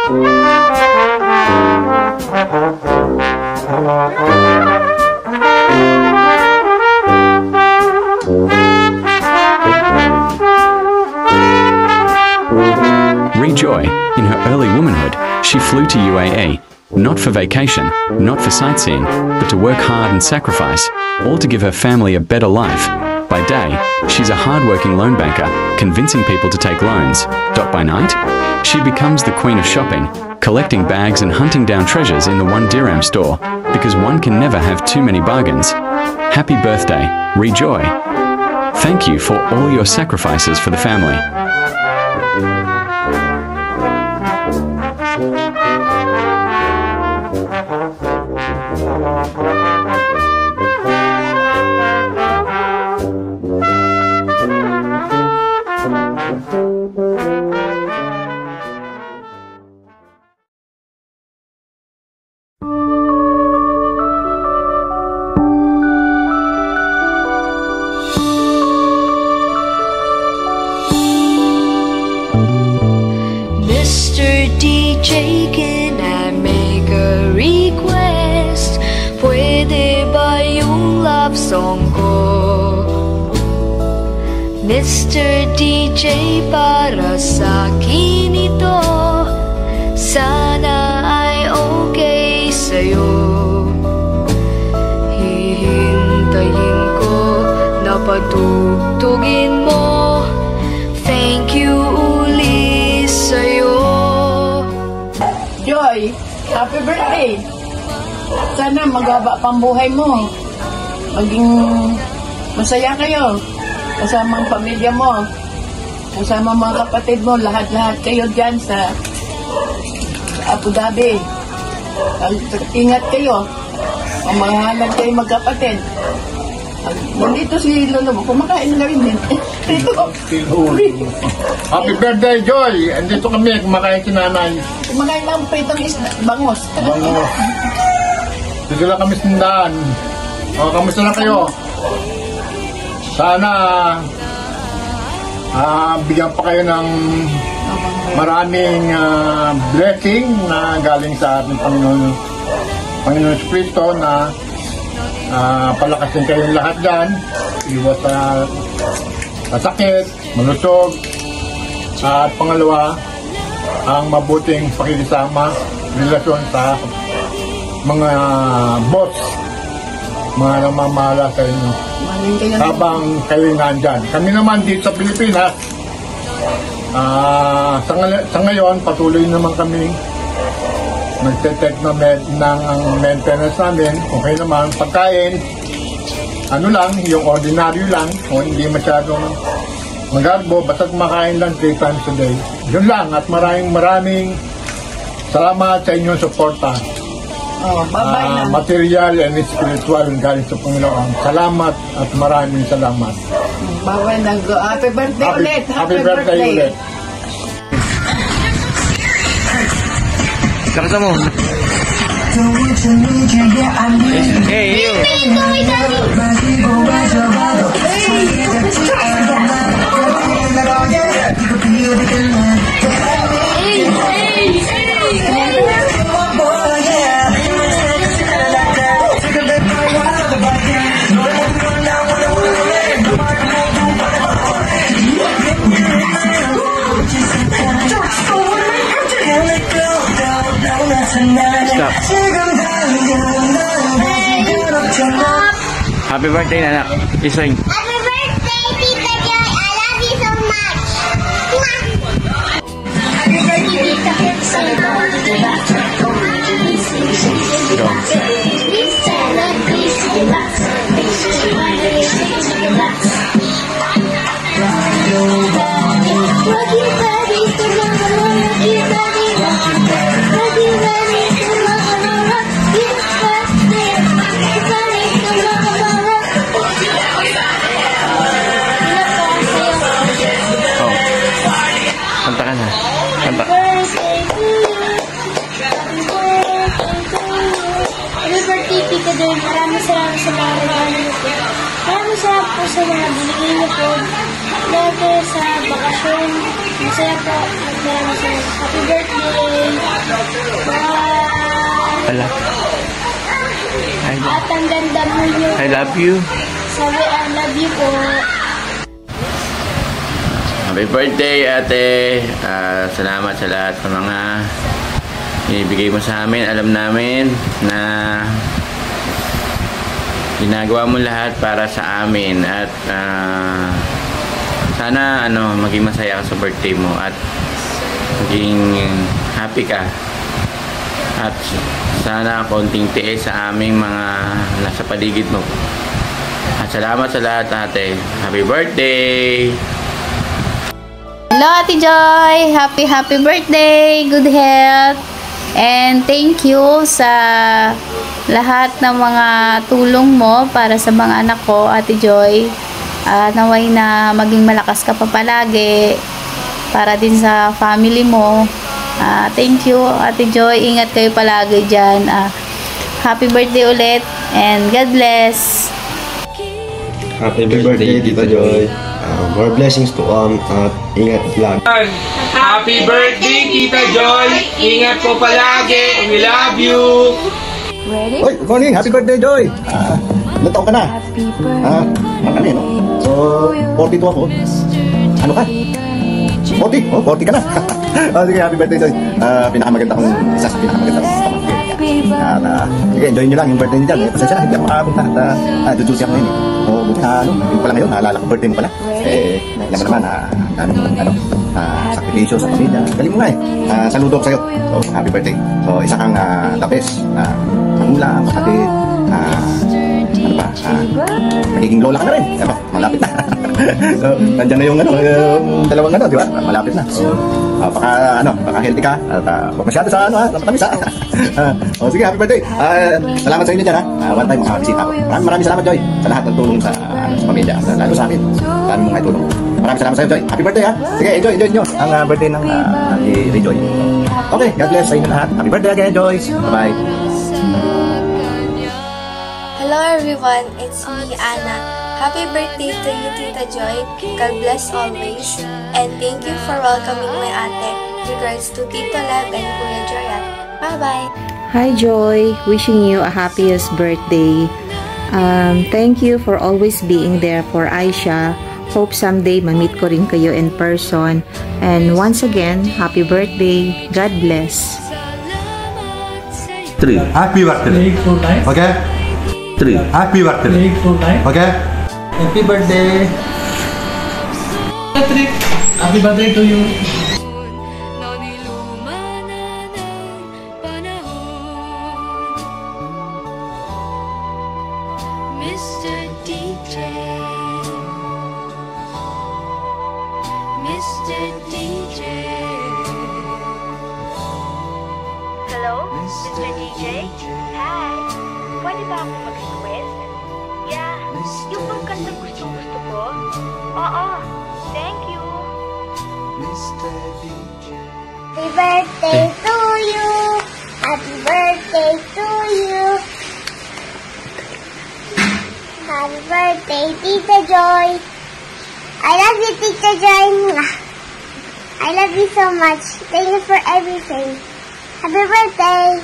Rejoy, in her early womanhood, she flew to UAE, not for vacation, not for sightseeing, but to work hard and sacrifice, all to give her family a better life. By day, she's a hard-working loan banker, convincing people to take loans. By night, she becomes the queen of shopping, collecting bags and hunting down treasures in the 1 dirham store, because one can never have too many bargains. Happy birthday, Rejoy. Thank you for all your sacrifices for the family. Mr. DJ, can I make a request? Pwede ba yung love song ko? Mr. DJ, para sa akin ito, sana ay okay sa'yo. Hihintayin ko na patugtugin mo. Thank you uli sa'yo. Joy, happy birthday! Sana magaba pang buhay mo. Maging masaya kayo. Kasama ang pamilya mo. Kasama mga kapatid mo. Lahat-lahat kayo dyan sa Abu Dhabi. Ingat kayo. Mamahalan kayo magkapatid. Nandito si Lolo mo. Kumakain na rin din. Happy birthday, Joy! Andito kami, kumakain si nanay. Kumakain lang pritong isda. Bangos. Bangos. Dito lang kami sindaan. O, kamusta na kayo? Sana bigyan pa kayo ng maraming blessing na galing sa ating Panginoon Kristo na palakasin kayong lahat dyan. Iwas sa sakit, malusog. At pangalawa, ang mabuting pakikisama, relasyon sa mga boss, mga namamahala sa inyo. Habang kayo nandyan. Kami naman dito sa Pilipinas, sa ngayon, patuloy naman kami nagte-take ng maintenance namin. Okay naman, pagkain, ano lang, yung ordinaryo lang, o hindi masyadong magarbo, basta kumakain lang 3 times a day. Yun lang, at maraming salamat sa inyong suporta. Material and spiritual galing sa Panginoon. Salamat at maraming salamat. Bye-bye na. Happy birthday ulit. Happy birthday ulit. Kakasa mo. Hey, you. Stop. Happy birthday, anak. Ising. Happy birthday, Tita Joy. I love you so much. Happy birthday, Kanta ka na. Kanta. Happy birthday, Tita Joy. Maraming salamat sa mga regalo niyo po. Maraming salamat po sa mga binigay niyo po. Dati sa bakasyon. Masaya po. Maraming salamat. Happy birthday. Bye! Ala. At ang ganda mo yun. I love you. Sabi, I love you po. Happy birthday, ate. Salamat sa lahat ng mga ibigay mo sa amin. Alam namin na ginagawa mo lahat para sa amin at sana maging masaya ka sa birthday mo at maging happy ka at sana konting tiis sa aming mga nasa paligid mo. At salamat sa lahat, ate. Happy birthday! Hello, Ate Joy! Happy birthday! Good health! And thank you sa lahat ng mga tulong mo para sa mga anak ko, Ate Joy. Naway na maging malakas ka pa palagi para din sa family mo. Thank you, Ate Joy. Ingat kayo palagi dyan. Happy birthday ulit and God bless! Happy birthday, Tita Joy. More blessings to all at ingat lang. Happy birthday, Tita Joy! Ingat po palagi! We love you! Oy, good morning! Happy birthday, Joy! Ilan taon ka na? Ano no? So, 42 ako. Ano ka? 40? Oh, 40 ka na. Sige, happy birthday, Joy. Pinakamaganda kong isa sa pinakamaganda kong pamangkin. Sige, enjoy nyo lang yung birthday nyo dyan. Pasensya na, hindi ako makapunta. Jujusi ako ngayon. Yung pala ngayon, naalala ko birthday mo pala. Alam mo naman, sakripisyo sa pamilya. Galing mo nga saludo ko sa'yo. So, happy birthday. So, isa kang the best. Magulang, kapatid, magiging lola ka na rin. Malapit na. So, nandyan na yung dalawang di ba? Malapit na. So, baka healthy ka. At huwag masyado sa matamis sige, happy birthday. Salamat sa inyo dyan one time makakabisita ako. Maraming salamat, Joy, sa lahat ng tulong sa pamilya. Lalo sa amin. Dami mong may tulong. Maraming salamat sa iyo, Joy. Happy birthday Sige, enjoy nyo ang birthday ng ni Joy. Okay, God bless sa inyo lahat. Happy birthday again, Joy. Bye-bye. Hello everyone, it's me, Anna. Happy birthday to you, Tita Joy. God bless always. And thank you for welcoming my ate. Regards to Tito Lab and Kuya Joyat. Bye-bye. Hi Joy, wishing you a happiest birthday. Thank you for always being there for Aisha. Hope someday ma-meet ko rin kayo in person. And once again, happy birthday. God bless. 3. Happy birthday. Okay? 3. Happy birthday. Okay? Happy birthday. Patrick, happy birthday to you. Mr. DJ, Mr. DJ. Hello, Mr. DJ? Hi, pwede ba ako mag-request? Yeah, yung bang kantang gusto ko? Oo, thank you. Mr. DJ. Happy birthday to you. Happy birthday to you. Happy birthday, Tita Joy. I love you, Tita Joy. I love you so much. Thank you for everything. Happy birthday.